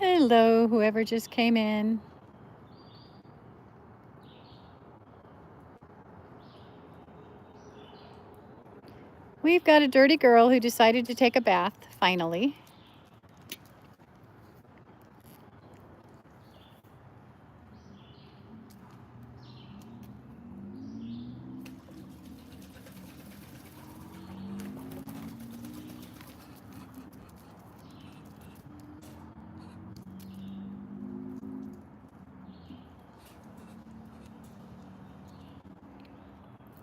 Hello, whoever just came in. We've got a dirty girl who decided to take a bath, finally.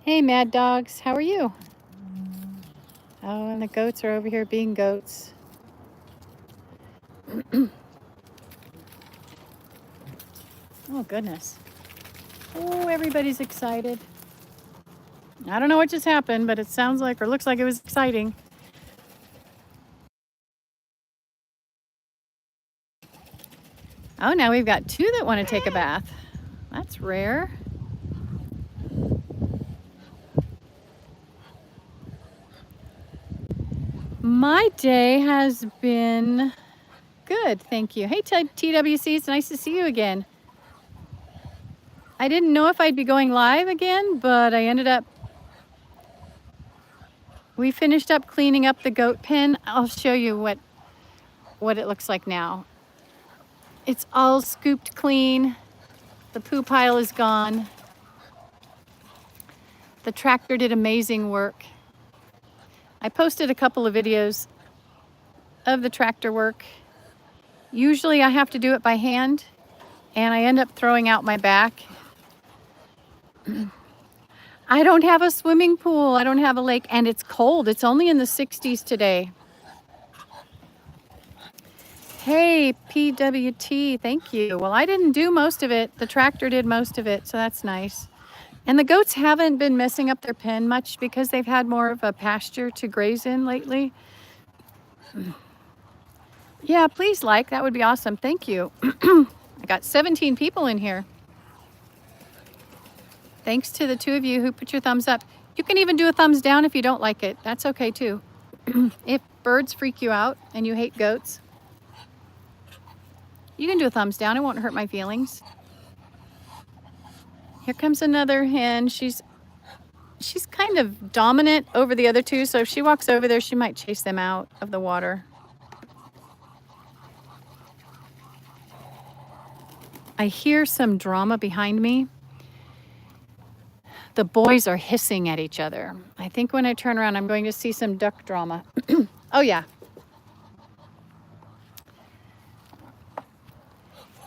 Hey, mad dogs, how are you? Oh, and the goats are over here being goats. Oh, goodness. Oh, everybody's excited. I don't know what just happened, but it sounds like or looks like it was exciting. Oh, now we've got two that want to take a bath. That's rare. My day has been good, thank you. Hey, TWC, it's nice to see you again. I didn't know if I'd be going live again, but I ended up. We finished up cleaning up the goat pen. I'll show you what it looks like now. It's all scooped clean. The poo pile is gone. The tractor did amazing work. I posted a couple of videos of the tractor work. Usually I have to do it by hand, and I end up throwing out my back. I don't have a swimming pool. I don't have a lake, and it's cold. It's only in the 60s today. Hey, PWT, thank you. Well, I didn't do most of it. The tractor did most of it, so that's nice. And the goats haven't been messing up their pen much because they've had more of a pasture to graze in lately. Yeah, please like. That would be awesome. Thank you. I got 17 people in here. Thanks to the two of you who put your thumbs up. You can even do a thumbs down if you don't like it. That's okay too. If birds freak you out and you hate goats, you can do a thumbs down. It won't hurt my feelings. Here comes another hen. She's kind of dominant over the other two, so if she walks over there, she might chase them out of the water. I hear some drama behind me. The boys are hissing at each other. I think when I turn around, I'm going to see some duck drama. Oh, yeah.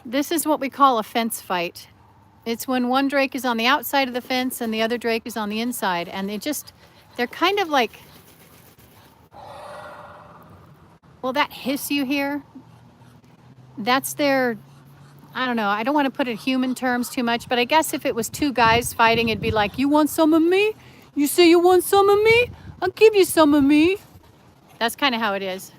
This is what we call a fence fight. It's when one drake is on the outside of the fence and the other drake is on the inside. And they're kind of like, well, that hiss you hear, that's their, I don't know, I don't want to put it in human terms too much, but I guess if it was two guys fighting, it'd be like, you want some of me? You say you want some of me? I'll give you some of me. That's kind of how it is.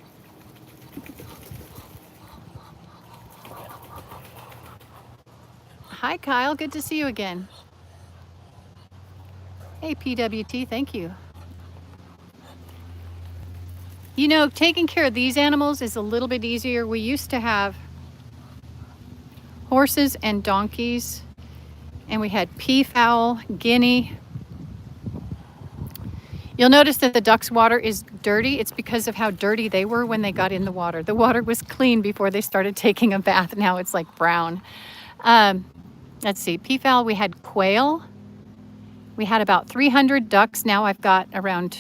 Hi, Kyle. Good to see you again. Hey, PWT. Thank you. You know, taking care of these animals is a little bit easier. We used to have horses and donkeys, and we had peafowl, guinea. You'll notice that the ducks' water is dirty. It's because of how dirty they were when they got in the water. The water was clean before they started taking a bath. Now it's like brown. Let's see, peafowl, we had quail. We had about 300 ducks. Now I've got around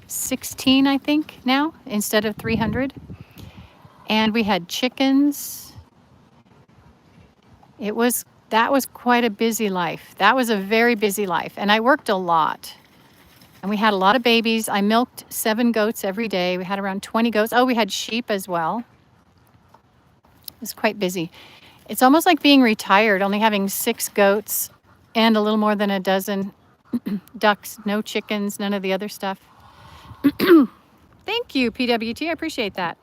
16, I think, now, instead of 300. And we had chickens. That was quite a busy life. That was a very busy life. And I worked a lot. And we had a lot of babies. I milked 7 goats every day. We had around 20 goats. Oh, we had sheep as well. It was quite busy. It's almost like being retired, only having 6 goats and a little more than a dozen ducks, no chickens, none of the other stuff. Thank you, PWT. I appreciate that.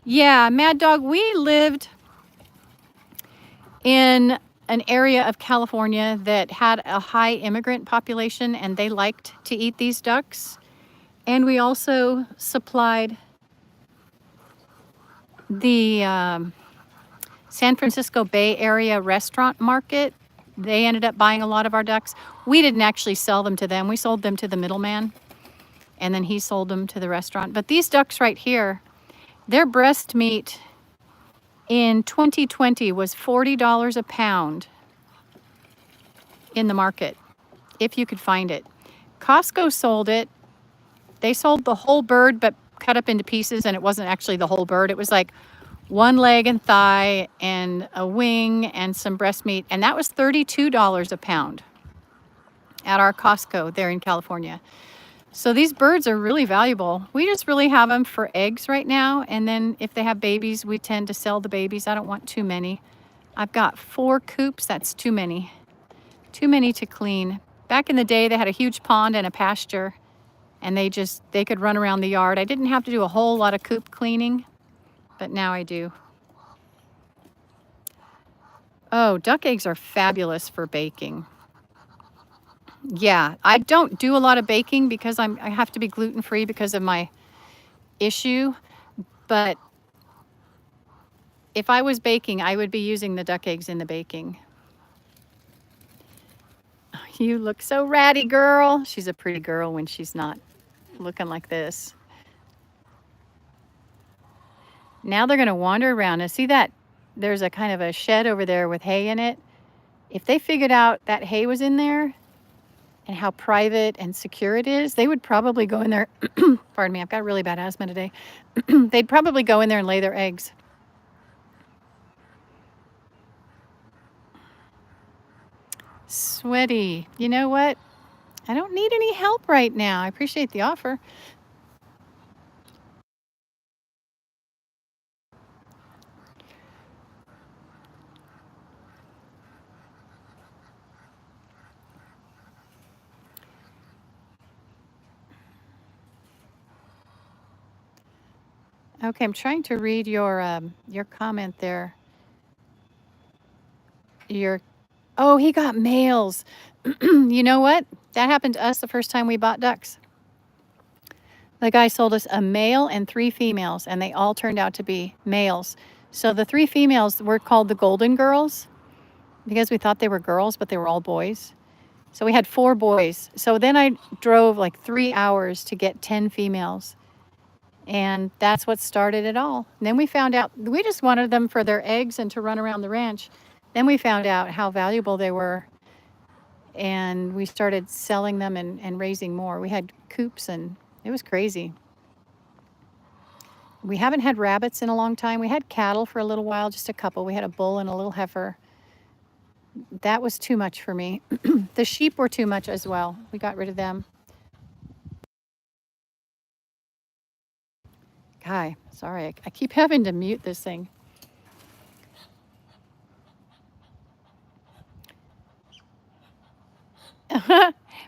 Yeah, Mad Dog, we lived in an area of California that had a high immigrant population, and they liked to eat these ducks. And we also supplied the San Francisco Bay Area restaurant market. They ended up buying a lot of our ducks. We didn't actually sell them to them. We sold them to the middleman, and then he sold them to the restaurant. But these ducks right here, their breast meat in 2020 was $40 a pound in the market, if you could find it. Costco sold it. They sold the whole bird, but cut up into pieces, and it wasn't actually the whole bird. It was like one leg and thigh and a wing and some breast meat, and that was $32 a pound at our Costco there in California. So these birds are really valuable. We just really have them for eggs right now, and then if they have babies, we tend to sell the babies. I don't want too many. I've got 4 coops. That's too many. Too many to clean. Back in the day, they had a huge pond and a pasture, and they could run around the yard. I didn't have to do a whole lot of coop cleaning, but now I do. Oh, duck eggs are fabulous for baking. Yeah, I don't do a lot of baking because I have to be gluten-free because of my issue, but if I was baking, I would be using the duck eggs in the baking. You look so ratty, girl. She's a pretty girl when she's not looking like this. Now they're going to wander around. And see that there's a kind of a shed over there with hay in it. If they figured out that hay was in there and how private and secure it is, they would probably go in there. Pardon me, I've got really bad asthma today. They'd probably go in there and lay their eggs. Sweaty. You know what? I don't need any help right now. I appreciate the offer. Okay, I'm trying to read your comment there. Oh, he got males. You know what? That happened to us the first time we bought ducks. The guy sold us a male and 3 females, and they all turned out to be males. So the 3 females were called the Golden Girls because we thought they were girls, but they were all boys. So we had 4 boys. So then I drove like 3 hours to get 10 females. And that's what started it all. And then we found out we just wanted them for their eggs and to run around the ranch. Then we found out how valuable they were. And we started selling them and raising more. We had coops and it was crazy. We haven't had rabbits in a long time. We had cattle for a little while, just a couple. We had a bull and a little heifer. That was too much for me. The sheep were too much as well. We got rid of them. Guy, sorry, I keep having to mute this thing.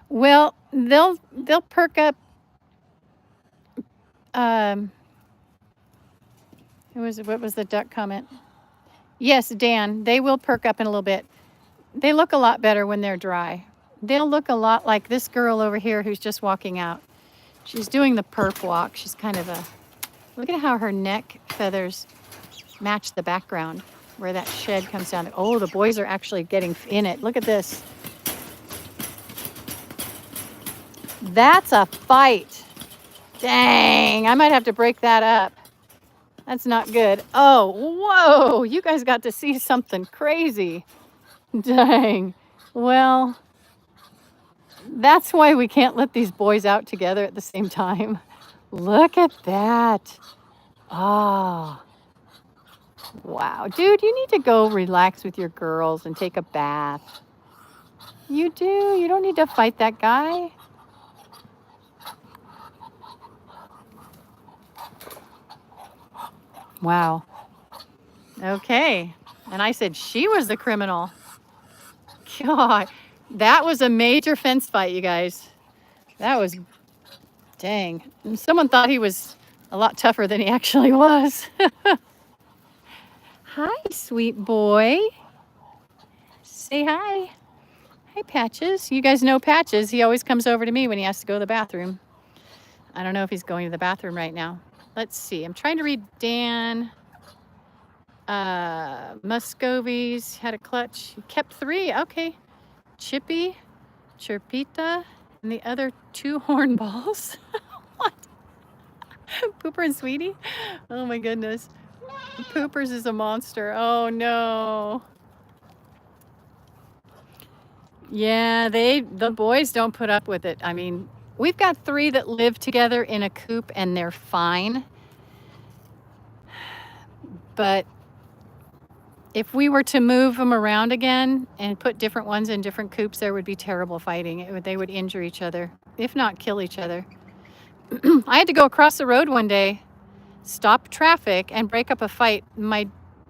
Well, they'll perk up. What was the duck comment? Yes, Dan, they will perk up in a little bit. They look a lot better when they're dry. They'll look a lot like this girl over here who's just walking out. She's doing the perk walk. She's kind of a, look at how her neck feathers match the background where that shed comes down. Oh, the boys are actually getting in it. Look at this. That's a fight. Dang, I might have to break that up. That's not good. Oh, whoa, you guys got to see something crazy. Dang. Well, that's why we can't let these boys out together at the same time. Look at that. Oh, wow. Dude, you need to go relax with your girls and take a bath. You do. You don't need to fight that guy. Wow. Okay. And I said she was the criminal. God, that was a major fence fight, you guys. That was, dang. And someone thought he was a lot tougher than he actually was. Hi, sweet boy. Say hi. Hi, Patches. You guys know Patches. He always comes over to me when he has to go to the bathroom. I don't know if he's going to the bathroom right now. Let's see. I'm trying to read Dan. Muscovies had a clutch. He kept 3. Okay. Chippy, Chirpita, and the other 2 hornballs. What? Pooper and Sweetie? Oh my goodness. Poopers is a monster. Oh no. Yeah, the boys don't put up with it. I mean, we've got 3 that live together in a coop and they're fine. But if we were to move them around again and put different ones in different coops, there would be terrible fighting. They would injure each other, if not kill each other. I had to go across the road one day, stop traffic, and break up a fight. My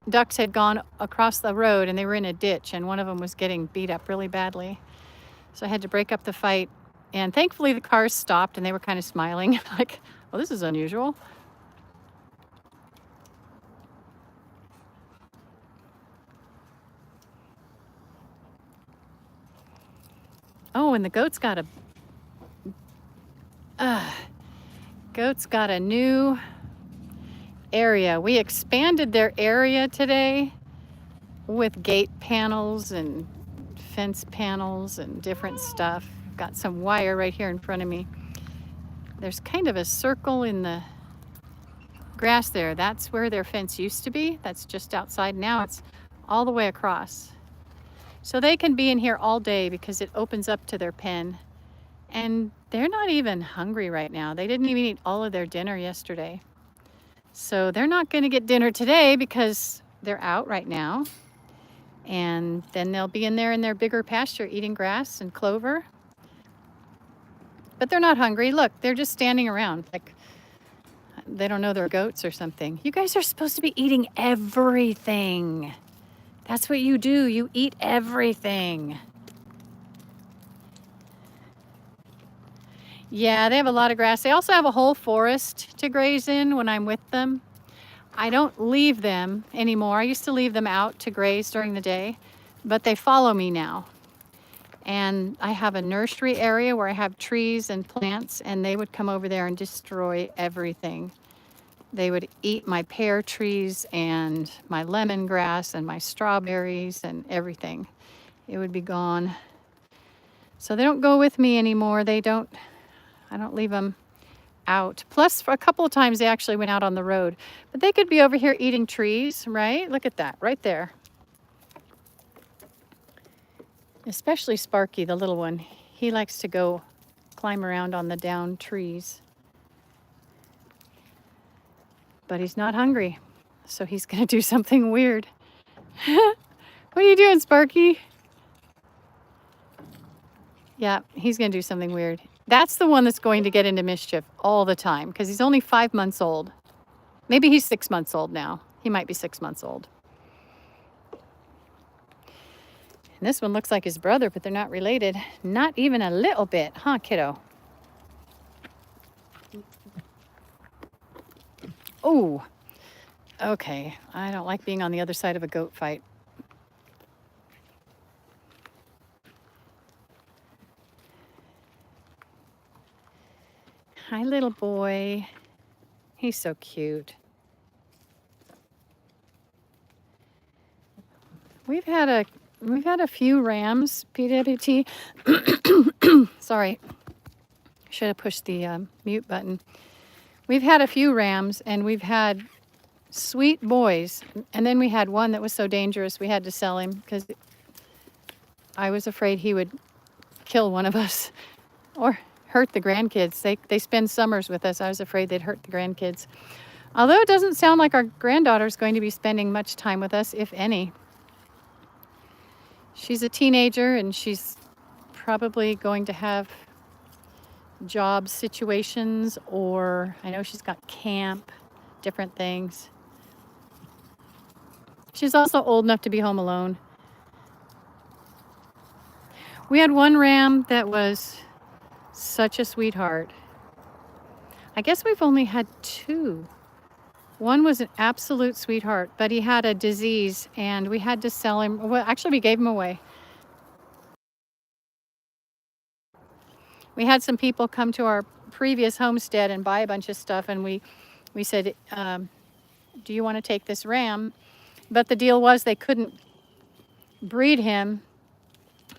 ducks had gone across the road and they were in a ditch, and one of them was getting beat up really badly. So I had to break up the fight. And thankfully the cars stopped and they were kind of smiling like, well, this is unusual. Oh, and the goat's got a new area. We expanded their area today with gate panels and fence panels and different stuff. Got some wire right here in front of me. There's kind of a circle in the grass there. That's where their fence used to be. That's just outside now. It's all the way across. So they can be in here all day because it opens up to their pen. And they're not even hungry right now. They didn't even eat all of their dinner yesterday. So they're not going to get dinner today because they're out right now. And then they'll be in there in their bigger pasture eating grass and clover. But they're not hungry. Look, they're just standing around like they don't know they're goats or something. You guys are supposed to be eating everything. That's what you do. You eat everything. Yeah, they have a lot of grass. They also have a whole forest to graze in when I'm with them. I don't leave them anymore. I used to leave them out to graze during the day, but they follow me now. And I have a nursery area where I have trees and plants, and they would come over there and destroy everything. They would eat my pear trees and my lemongrass and my strawberries and everything. It would be gone. So they don't go with me anymore. I don't leave them out. Plus, for a couple of times they actually went out on the road. But they could be over here eating trees, right? Look at that, right there. Especially Sparky, the little one. He likes to go climb around on the down trees. But he's not hungry, so he's gonna do something weird. What are you doing, Sparky? Yeah, he's gonna do something weird. That's the one that's going to get into mischief all the time because he's only 5 months old. Maybe he's 6 months old now. He might be 6 months old. And this one looks like his brother, but they're not related. Not even a little bit, huh, kiddo? Oh, okay. I don't like being on the other side of a goat fight. Hi, little boy. He's so cute. We've had a few rams, PWT. Sorry, should have pushed the mute button. We've had a few rams and we've had sweet boys. And then we had one that was so dangerous we had to sell him because I was afraid he would kill one of us or hurt the grandkids. They spend summers with us. I was afraid they'd hurt the grandkids. Although it doesn't sound like our granddaughter's going to be spending much time with us, if any. She's a teenager and she's probably going to have job situations, or I know she's got camp, different things. She's also old enough to be home alone. We had one ram that was such a sweetheart. I guess we've only had 2. One was an absolute sweetheart, but he had a disease and we had to sell him. Well, actually, we gave him away. We had some people come to our previous homestead and buy a bunch of stuff, and we said, do you want to take this ram? But the deal was they couldn't breed him.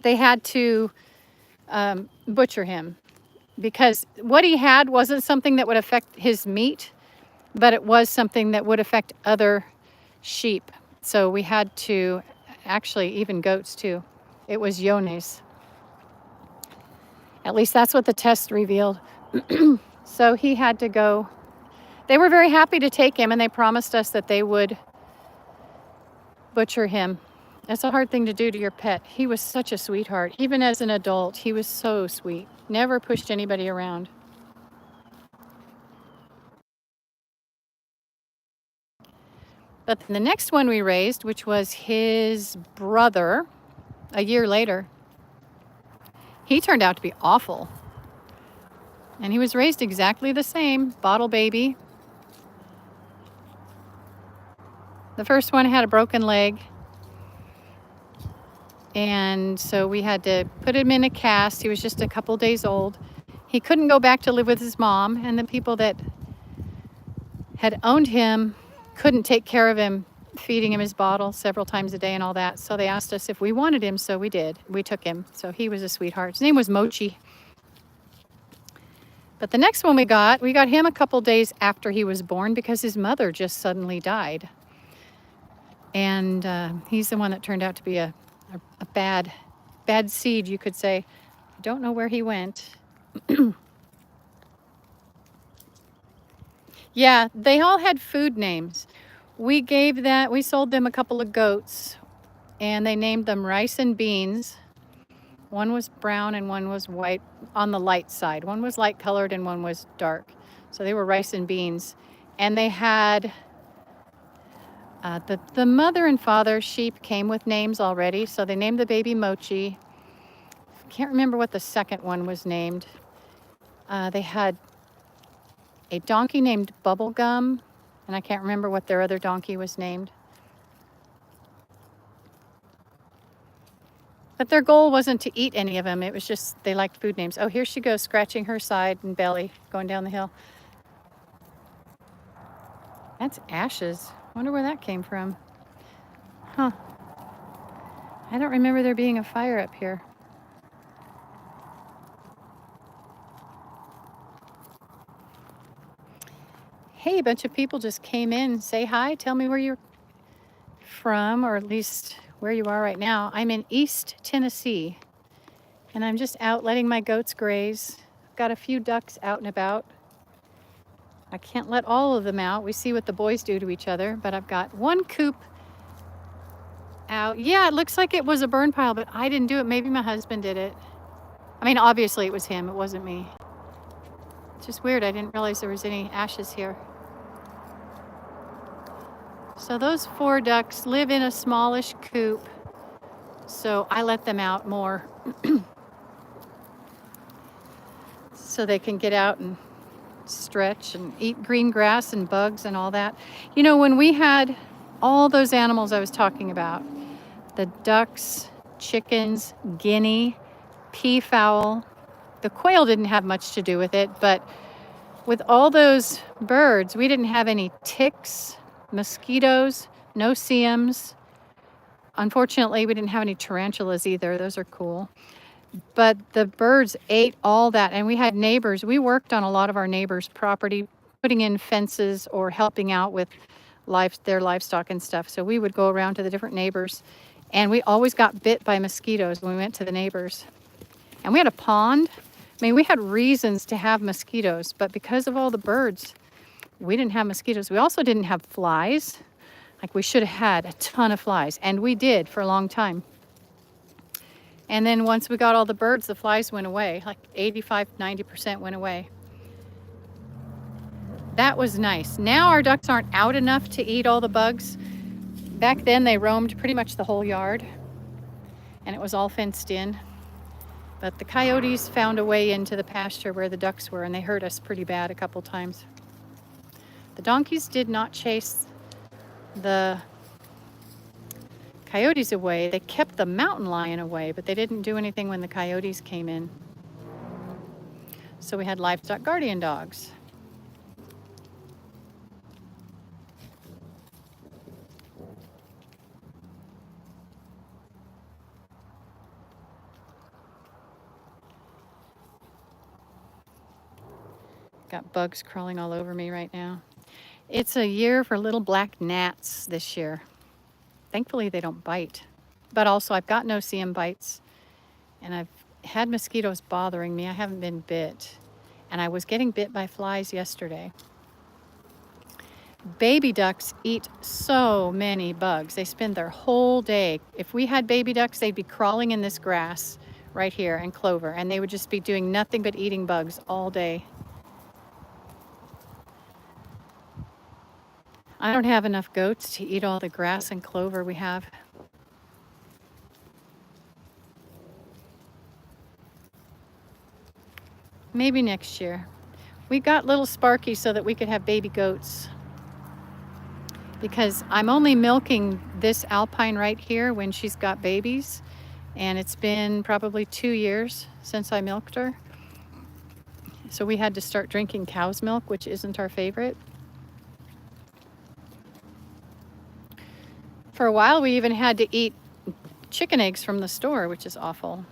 They had to butcher him, because what he had wasn't something that would affect his meat, but it was something that would affect other sheep. So we had to, actually even goats too. It was Yones. At least that's what the test revealed. So he had to go. They were very happy to take him, and they promised us that they would butcher him. That's a hard thing to do to your pet. He was such a sweetheart. Even as an adult, he was so sweet. Never pushed anybody around. But the next one we raised, which was his brother, a year later, he turned out to be awful. And he was raised exactly the same, bottle baby. The first one had a broken leg. And so we had to put him in a cast. He was just a couple days old. He couldn't go back to live with his mom, and the people that had owned him couldn't take care of him, feeding him his bottle several times a day and all that. So they asked us if we wanted him, so we did. We took him. So he was a sweetheart. His name was Mochi. But the next one we got him a couple days after he was born, because his mother just suddenly died. And he's the one that turned out to be a bad seed, you could say. I don't know where he went. Yeah, they all had food names. We sold them a couple of goats, and they named them Rice and Beans. One was brown and one was white on the light side. One was light colored and one was dark. So they were Rice and Beans. And they had, the mother and father sheep came with names already. So they named the baby Mochi. Can't remember what the second one was named. They had a donkey named Bubblegum, and I can't remember what their other donkey was named. But their goal wasn't to eat any of them. It was just they liked food names. Oh, here she goes, scratching her side and belly, going down the hill. That's ashes. Wonder where that came from. Huh. I don't remember there being a fire up here. Hey, a bunch of people just came in. Say hi. Tell me where you're from, or at least where you are right now. I'm in East Tennessee, and I'm just out letting my goats graze. I've got a few ducks out and about. I can't let all of them out. We see what the boys do to each other, but I've got one coop out. Yeah, it looks like it was a burn pile, but I didn't do it. Maybe my husband did it. I mean, obviously it was him. It wasn't me. It's just weird. I didn't realize there was any ashes here. So those 4 ducks live in a smallish coop, so I let them out more so they can get out and stretch and eat green grass and bugs and all that. You know, when we had all those animals I was talking about, the ducks, chickens, guinea, peafowl, the quail didn't have much to do with it, but with all those birds, we didn't have any ticks, mosquitoes, no CMs. Unfortunately, we didn't have any tarantulas either. Those are cool. But the birds ate all that. And we had neighbors. We worked on a lot of our neighbors' property, putting in fences or helping out with their livestock and stuff. So we would go around to the different neighbors. And we always got bit by mosquitoes when we went to the neighbors. And we had a pond. I mean, we had reasons to have mosquitoes, but because of all the birds, we didn't have mosquitoes. We also didn't have flies. Like, we should have had a ton of flies, and we did for a long time. And then once we got all the birds, the flies went away. Like 85-90% went away. That was nice. Now our ducks aren't out enough to eat all the bugs. Back then they roamed pretty much the whole yard, and it was all fenced in. But the coyotes found a way into the pasture where the ducks were, and they hurt us pretty bad a couple times. The donkeys did not chase the coyotes away. They kept the mountain lion away, but they didn't do anything when the coyotes came in. So we had livestock guardian dogs. Got bugs crawling all over me right now. It's a year for little black gnats this year. Thankfully, they don't bite. But also, I've got no-see-um bites, and I've had mosquitoes bothering me. I haven't been bit, and I was getting bit by flies yesterday. Baby ducks eat so many bugs. They spend their whole day. If we had baby ducks, they'd be crawling in this grass right here and clover, and they would just be doing nothing but eating bugs all day. I don't have enough goats to eat all the grass and clover we have. Maybe next year. We got little Sparky so that we could have baby goats. Because I'm only milking this Alpine right here when she's got babies. And it's been probably 2 years since I milked her. So we had to start drinking cow's milk, which isn't our favorite. For a while, we even had to eat chicken eggs from the store, which is awful.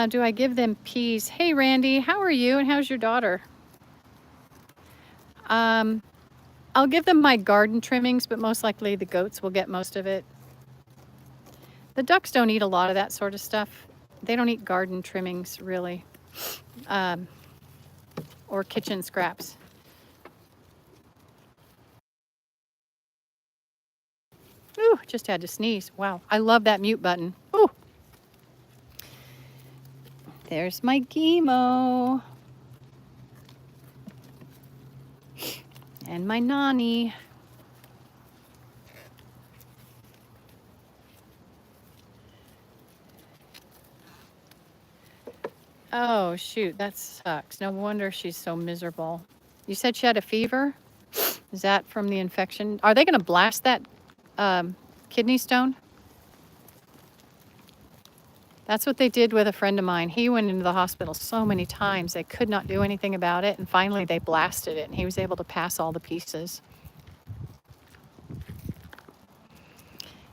Do I give them peas? Hey, Randy, how are you and how's your daughter? I'll give them my garden trimmings, but most likely the goats will get most of it. The ducks don't eat a lot of that sort of stuff. They don't eat garden trimmings, really, or kitchen scraps. Ooh, just had to sneeze. Wow, I love that mute button. Ooh. There's my Gemo. And my Nani. Oh, shoot, that sucks. No wonder she's so miserable. You said she had a fever? Is that from the infection? Are they going to blast that kidney stone? That's what they did with a friend of mine. He went into the hospital so many times. They could not do anything about it. And finally, they blasted it. And he was able to pass all the pieces.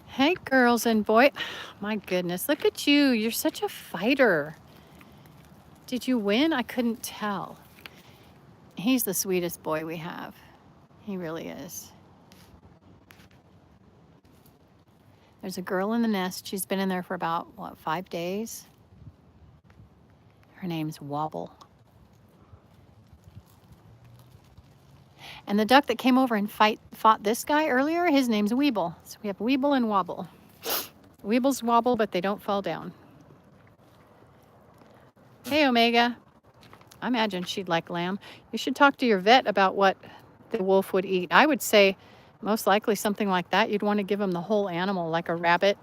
Hey, girls and boy. My goodness, look at you. You're such a fighter. Did you win? I couldn't tell. He's the sweetest boy we have. He really is. There's a girl in the nest. She's been in there for about, 5 days? Her name's Wobble. And the duck that came over and fought this guy earlier, his name's Weeble. So we have Weeble and Wobble. Weebles wobble, but they don't fall down. Hey, Omega. I imagine she'd like lamb. You should talk to your vet about what the wolf would eat. I would say most likely something like that. You'd want to give him the whole animal, like a rabbit,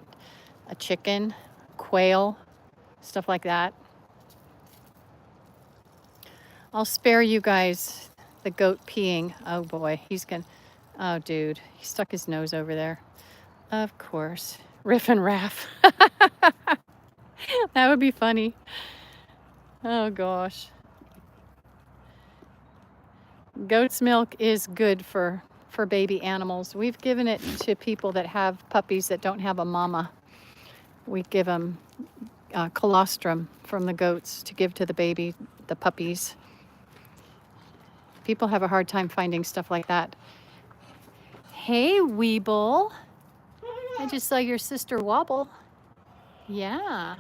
a chicken, quail, stuff like that. I'll spare you guys the goat peeing. Oh boy, oh dude, he stuck his nose over there. Of course, Riff and Raff. That would be funny. Oh gosh. Goat's milk is good for baby animals. We've given it to people that have puppies that don't have a mama. We give them colostrum from the goats to give to the puppies. People have a hard time finding stuff like that. Hey, Weeble. I just saw your sister Wobble. Yeah.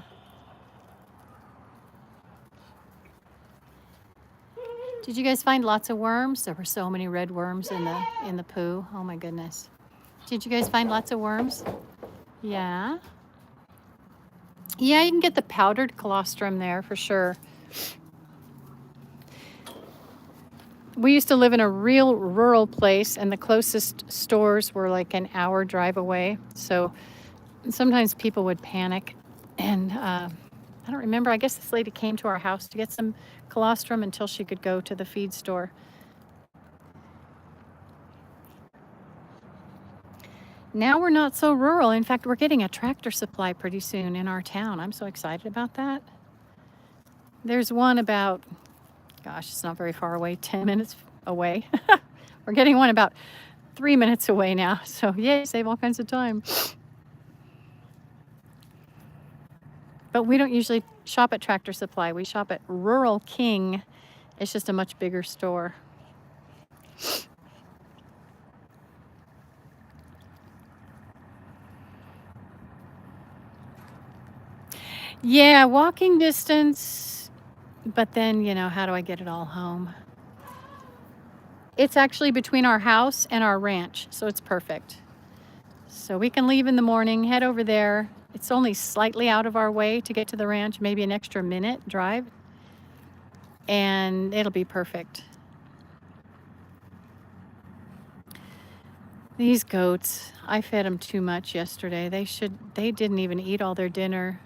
Did you guys find lots of worms? There were so many red worms in the poo. Oh my goodness. Did you guys find lots of worms? Yeah. Yeah, you can get the powdered colostrum there for sure. We used to live in a real rural place, and the closest stores were like an hour drive away. So sometimes people would panic. And I don't remember, I guess this lady came to our house to get some colostrum until she could go to the feed store. Now we're not so rural. In fact, we're getting a tractor supply pretty soon in our town. I'm so excited about that. There's one about, gosh, it's not very far away, 10 minutes away. We're getting one about 3 minutes away now. So yay, save all kinds of time. But we don't usually shop at Tractor Supply. We shop at Rural King. It's just a much bigger store. Yeah, walking distance, but then, you know, how do I get it all home? It's actually between our house and our ranch, so it's perfect. So we can leave in the morning, head over there. It's only slightly out of our way to get to the ranch, maybe an extra minute drive, and it'll be perfect. These goats, I fed them too much yesterday. They didn't even eat all their dinner,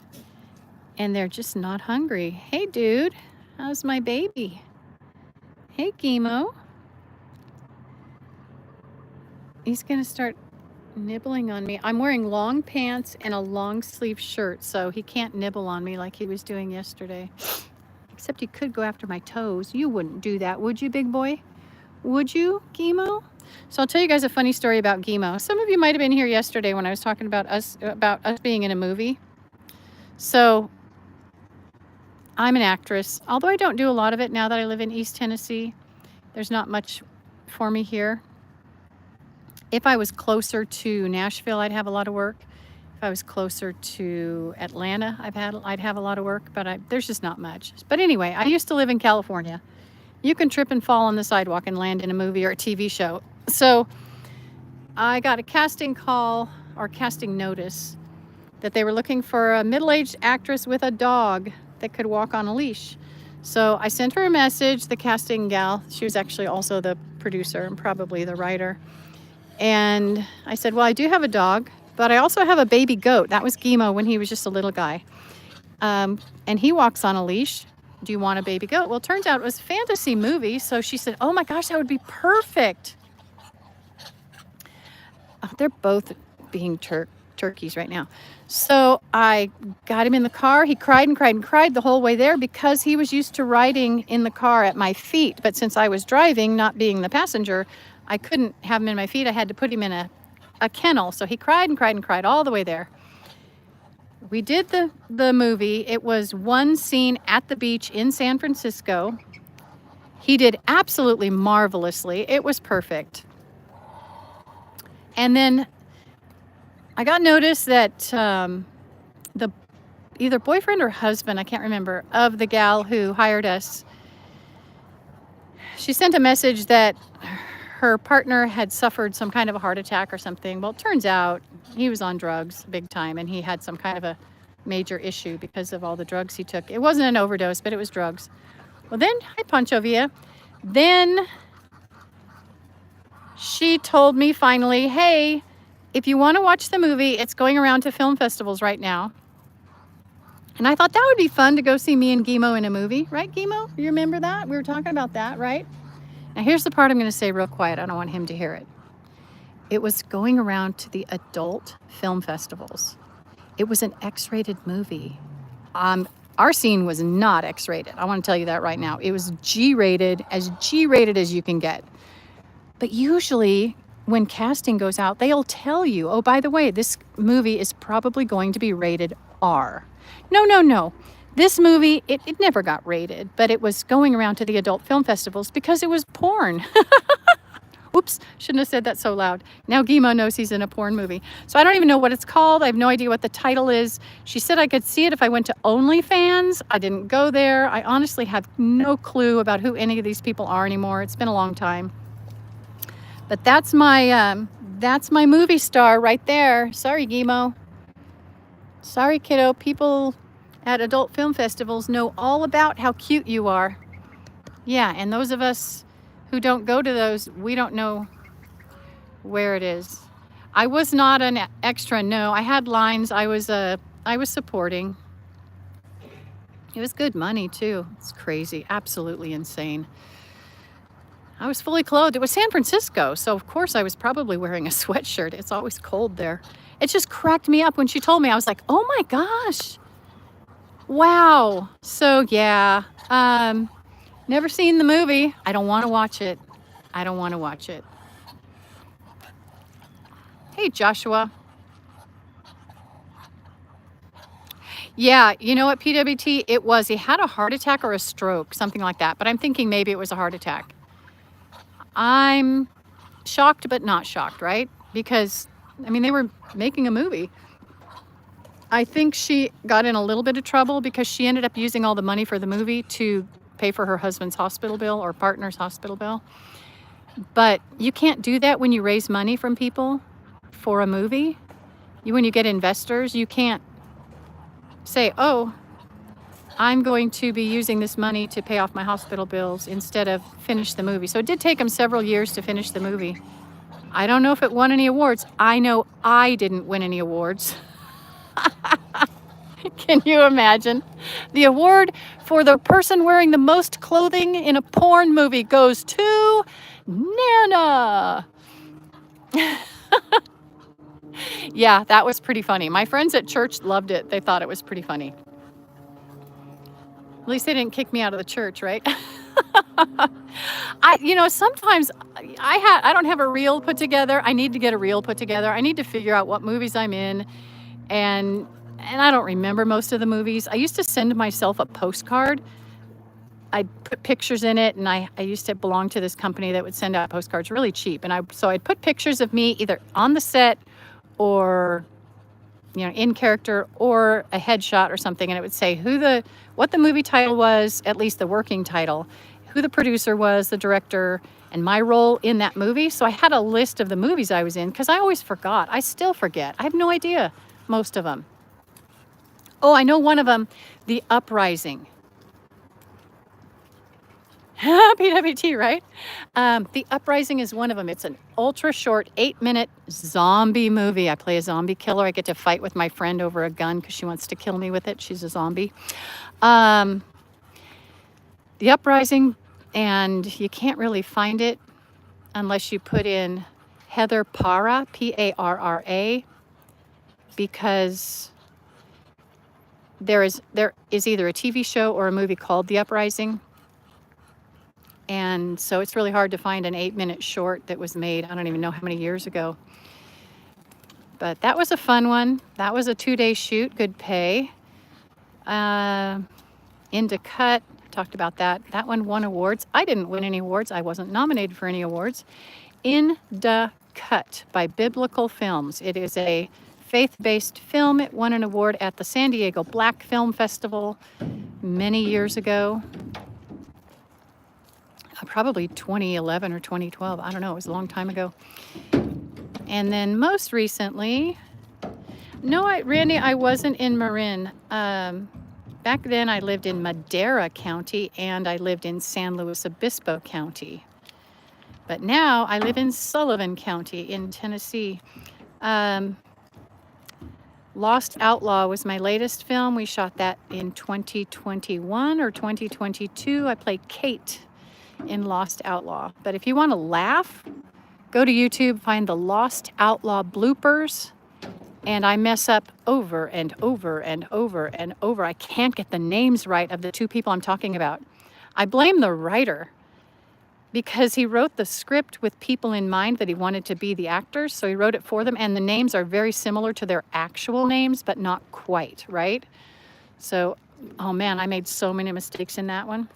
and they're just not hungry. Hey, dude, how's my baby? Hey, Chemo. He's gonna start nibbling on me. I'm wearing long pants and a long sleeve shirt, so he can't nibble on me like he was doing yesterday. Except he could go after my toes. You wouldn't do that, would you, big boy? Would you, Chemo? So I'll tell you guys a funny story about Chemo. Some of you might have been here yesterday when I was talking about us being in a movie. So I'm an actress, although I don't do a lot of it now that I live in East Tennessee. There's not much for me here. If I was closer to Nashville, I'd have a lot of work. If I was closer to Atlanta, I'd have a lot of work, but there's just not much. But anyway, I used to live in California. You can trip and fall on the sidewalk and land in a movie or a TV show. So I got a casting call or casting notice that they were looking for a middle-aged actress with a dog that could walk on a leash. So I sent her a message, the casting gal. She was actually also the producer and probably the writer. And I said, well, I do have a dog, but I also have a baby goat. That was Gimo when he was just a little guy. And he walks on a leash. Do you want a baby goat? Well, it turns out it was a fantasy movie. So she said, oh my gosh, that would be perfect. Oh, they're both being turkeys right now. So I got him in the car. He cried and cried and cried the whole way there because he was used to riding in the car at my feet. But since I was driving, not being the passenger, I couldn't have him in my feet. I had to put him in a kennel. So he cried and cried and cried all the way there. We did the movie. It was one scene at the beach in San Francisco. He did absolutely marvelously. It was perfect. And then I got notice that the either boyfriend or husband, I can't remember, of the gal who hired us, she sent a message that her partner had suffered some kind of a heart attack or something. Well, it turns out he was on drugs big time, and he had some kind of a major issue because of all the drugs he took. It wasn't an overdose, but it was drugs. Well, then, hi, Pancho Villa. Then she told me finally, hey, if you want to watch the movie, it's going around to film festivals right now. And I thought that would be fun to go see me and Gimo in a movie. Right, Gimo? You remember that? We were talking about that, right? Now, here's the part I'm going to say real quiet. I don't want him to hear it. It was going around to the adult film festivals. It was an X-rated movie. Our scene was not X-rated. I want to tell you that right now. It was G-rated as you can get. But usually when casting goes out, they'll tell you, oh, by the way, this movie is probably going to be rated R. No. This movie, it never got rated, but it was going around to the adult film festivals because it was porn. Oops, shouldn't have said that so loud. Now Gimo knows he's in a porn movie. So I don't even know what it's called. I have no idea what the title is. She said I could see it if I went to OnlyFans. I didn't go there. I honestly have no clue about who any of these people are anymore. It's been a long time. But that's my movie star right there. Sorry, Gimo. Sorry, kiddo. People at adult film festivals know all about how cute you are. Yeah, and those of us who don't go to those, we don't know where it is. I was not an extra, no. I had lines. I was supporting. It was good money too. It's crazy, absolutely insane. I was fully clothed. It was San Francisco, so of course I was probably wearing a sweatshirt. It's always cold there. It just cracked me up when she told me. I was like, oh my gosh. Wow. So yeah, never seen the movie. I don't want to watch it. I don't want to watch it. Hey, Joshua. Yeah, you know what, PWT? It was, he had a heart attack or a stroke, something like that. But I'm thinking maybe it was a heart attack. I'm shocked, but not shocked, right? Because, I mean, they were making a movie. I think she got in a little bit of trouble because she ended up using all the money for the movie to pay for her husband's hospital bill or partner's hospital bill. But you can't do that when you raise money from people for a movie. When you get investors, you can't say, oh, I'm going to be using this money to pay off my hospital bills instead of finish the movie. So it did take them several years to finish the movie. I don't know if it won any awards. I know I didn't win any awards. Can you imagine? The award for the person wearing the most clothing in a porn movie goes to Nana. Yeah, that was pretty funny. My friends at church loved it. They thought it was pretty funny. At least they didn't kick me out of the church, right? Sometimes I don't have a reel put together. I need to get a reel put together. I need to figure out what movies I'm in, and I don't remember most of the movies. I used to send myself a postcard. I'd put pictures in it, and I used to belong to this company that would send out postcards really cheap. And I'd put pictures of me either on the set or in character or a headshot or something, and it would say what the movie title was, at least the working title, who the producer was, the director, and my role in that movie. So I had a list of the movies I was in because I always forgot. I still forget. I have no idea most of them. Oh, I know one of them, The Uprising. PWT, right? The Uprising is one of them. It's an ultra short 8-minute zombie movie. I play a zombie killer. I get to fight with my friend over a gun because she wants to kill me with it. She's a zombie. The Uprising, and you can't really find it unless you put in Heather Parra, Parra, because there is either a TV show or a movie called The Uprising. And so it's really hard to find an 8-minute short that was made, I don't even know how many years ago. But that was a fun one. That was a 2-day shoot, good pay. Into Cut, talked about that. That one won awards. I didn't win any awards. I wasn't nominated for any awards. In the Cut by Biblical Films. It is a faith-based film. It won an award at the San Diego Black Film Festival many years ago. Probably 2011 or 2012. I don't know. It was a long time ago. And then most recently, Randy, I wasn't in Marin. Back then, I lived in Madera County and I lived in San Luis Obispo County. But now I live in Sullivan County in Tennessee. Lost Outlaw was my latest film. We shot that in 2021 or 2022. I played Kate in Lost Outlaw. But if you want to laugh, go to YouTube, find the Lost Outlaw bloopers, and I mess up over and over and over and over. I can't get the names right of the two people I'm talking about. I blame the writer because he wrote the script with people in mind that he wanted to be the actors, so he wrote it for them, and the names are very similar to their actual names, but not quite, right? So, oh man, I made so many mistakes in that one.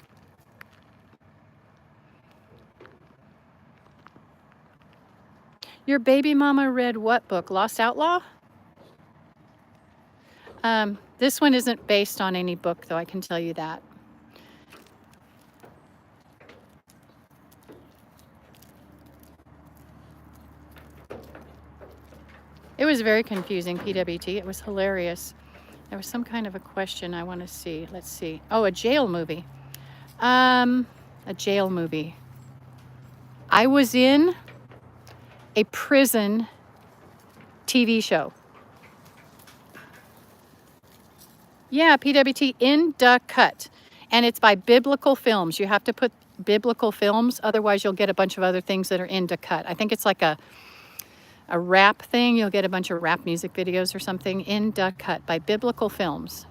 Your baby mama read what book? Lost Outlaw? This one isn't based on any book, though, I can tell you that. It was very confusing, PWT. It was hilarious. There was some kind of a question I want to see. Let's see. Oh, a jail movie. A jail movie. I was in a prison TV show. Yeah, PWT, In the Cut. And it's by Biblical Films. You have to put Biblical Films, otherwise you'll get a bunch of other things that are In the Cut. I think it's like a rap thing. You'll get a bunch of rap music videos or something. In the Cut by Biblical Films.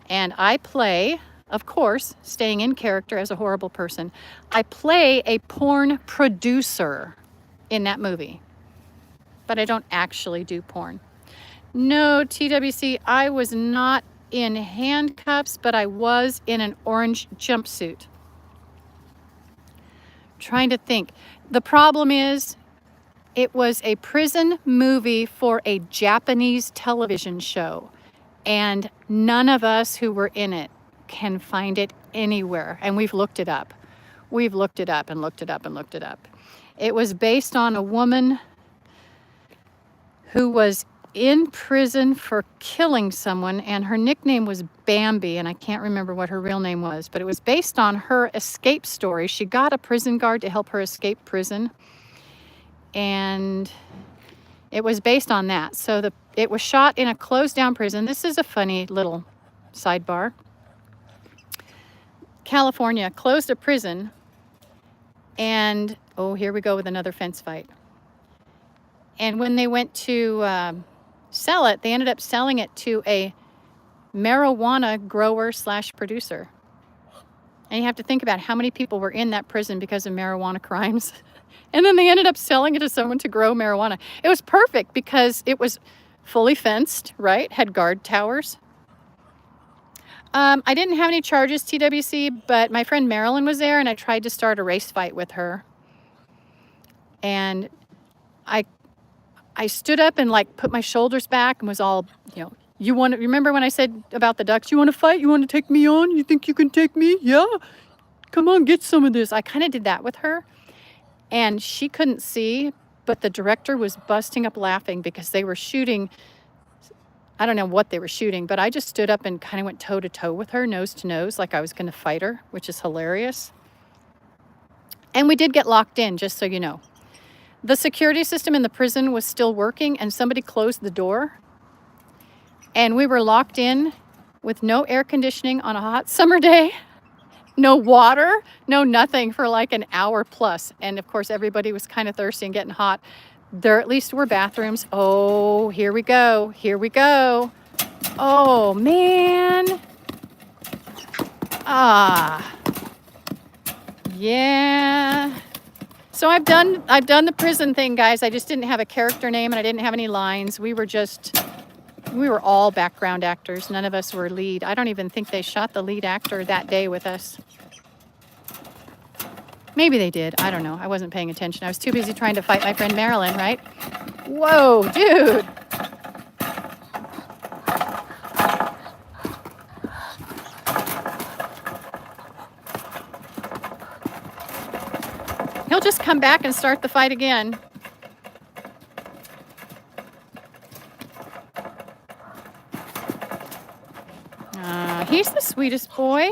And I play, of course, staying in character as a horrible person, I play a porn producer in that movie, but I don't actually do porn. No, TWC, I was not in handcuffs, but I was in an orange jumpsuit. Trying to think. The problem is, it was a prison movie for a Japanese television show, and none of us who were in it can find it anywhere. And we've looked it up. We've looked it up and looked it up and looked it up. It was based on a woman who was in prison for killing someone, and her nickname was Bambi, and I can't remember what her real name was, but it was based on her escape story. She got a prison guard to help her escape prison, and it was based on that. So it was shot in a closed down prison. This is a funny little sidebar. California closed a prison, and oh, here we go with another fence fight. And when they went to sell it, they ended up selling it to a marijuana grower / producer. And you have to think about how many people were in that prison because of marijuana crimes. And then they ended up selling it to someone to grow marijuana. It was perfect because it was fully fenced, right? Had guard towers. I didn't have any charges, TWC, but my friend Marilyn was there, and I tried to start a race fight with her. And I stood up and like put my shoulders back and was all, you want to, remember when I said about the ducks, you want to fight? You want to take me on? You think you can take me? Yeah? Come on, get some of this. I kind of did that with her. And she couldn't see, but the director was busting up laughing because they were shooting, I don't know what they were shooting, but I just stood up and kind of went toe to toe with her, nose to nose, like I was going to fight her, which is hilarious. And we did get locked in, just so you know. The security system in the prison was still working, and somebody closed the door. And we were locked in with no air conditioning on a hot summer day, no water, no nothing for like an hour plus. And of course, everybody was kind of thirsty and getting hot. There at least were bathrooms. Oh, here we go. Here we go. Oh, man. Yeah. So I've done the prison thing, guys. I just didn't have a character name and I didn't have any lines. We were all background actors. None of us were lead. I don't even think they shot the lead actor that day with us. Maybe they did. I don't know. I wasn't paying attention. I was too busy trying to fight my friend Marilyn, right? Whoa, dude. He'll just come back and start the fight again. He's the sweetest boy.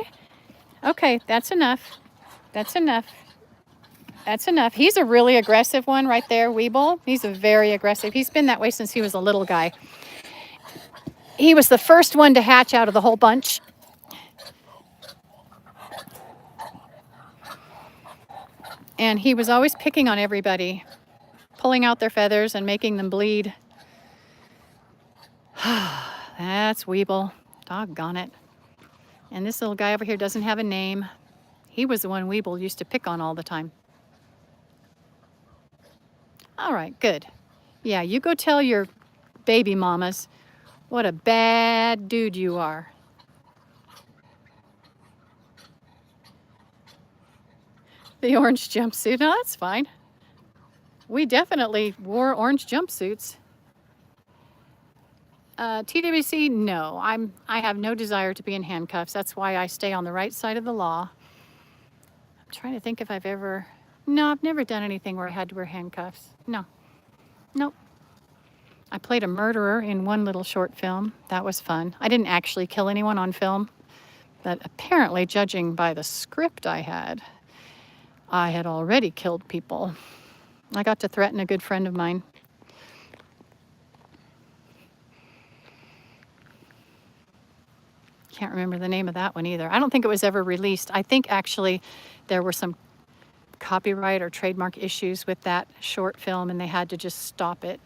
Okay, that's enough. That's enough. That's enough. He's a really aggressive one right there, Weeble. He's a very aggressive. He's been that way since he was a little guy. He was the first one to hatch out of the whole bunch. And he was always picking on everybody, pulling out their feathers and making them bleed. That's Weeble. Doggone it. And this little guy over here doesn't have a name. He was the one Weeble used to pick on all the time. All right, good. Yeah, you go tell your baby mamas what a bad dude you are. The orange jumpsuit. No, that's fine. We definitely wore orange jumpsuits. TWC, no. I have no desire to be in handcuffs. That's why I stay on the right side of the law. I'm trying to think if I've ever... No, I've never done anything where I had to wear handcuffs. No. Nope. I played a murderer in one little short film. That was fun. I didn't actually kill anyone on film, but apparently, judging by the script I had already killed people. I got to threaten a good friend of mine. Can't remember the name of that one either. I don't think it was ever released. I think actually there were some copyright or trademark issues with that short film and they had to just stop it.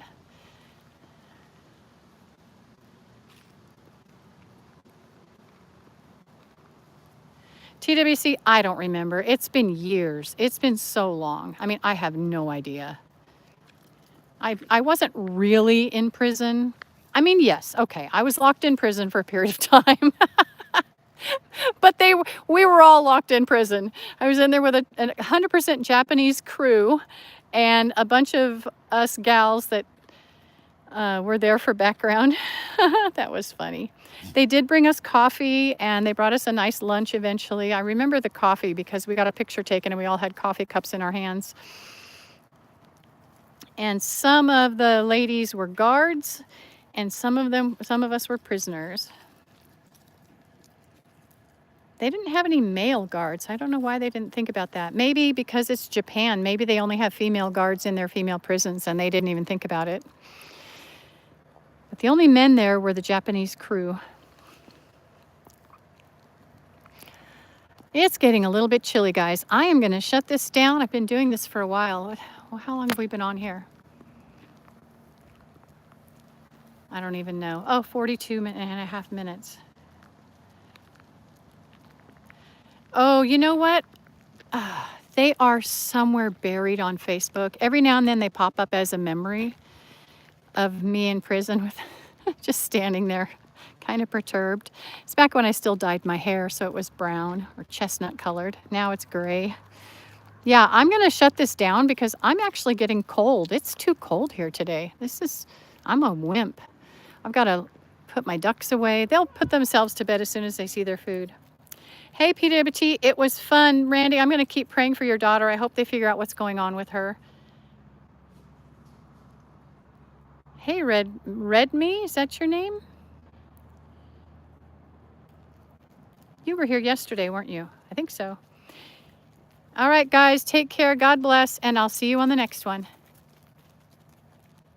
TWC, I don't remember. It's been years. It's been so long. I mean, I have no idea. I wasn't really in prison. I mean, yes, okay. I was locked in prison for a period of time. But we were all locked in prison. I was in there with a 100% Japanese crew and a bunch of us gals that were there for background. That was funny. They did bring us coffee and they brought us a nice lunch eventually. I remember the coffee because we got a picture taken and we all had coffee cups in our hands. And some of the ladies were guards and some of us were prisoners. They didn't have any male guards. I don't know why they didn't think about that. Maybe because it's Japan. Maybe they only have female guards in their female prisons and they didn't even think about it. But the only men there were the Japanese crew. It's getting a little bit chilly, guys. I am going to shut this down. I've been doing this for a while. Well, how long have we been on here? I don't even know. Oh, 42 and a half minutes. Oh, you know what? They are somewhere buried on Facebook. Every now and then they pop up as a memory of me in prison with just standing there, kind of perturbed. It's back when I still dyed my hair, so it was brown or chestnut colored. Now it's gray. Yeah, I'm going to shut this down because I'm actually getting cold. It's too cold here today. I'm a wimp. I've got to put my ducks away. They'll put themselves to bed as soon as they see their food. Hey, PWT, it was fun. Randy, I'm going to keep praying for your daughter. I hope they figure out what's going on with her. Hey, Red Me, is that your name? You were here yesterday, weren't you? I think so. All right, guys, take care. God bless, and I'll see you on the next one.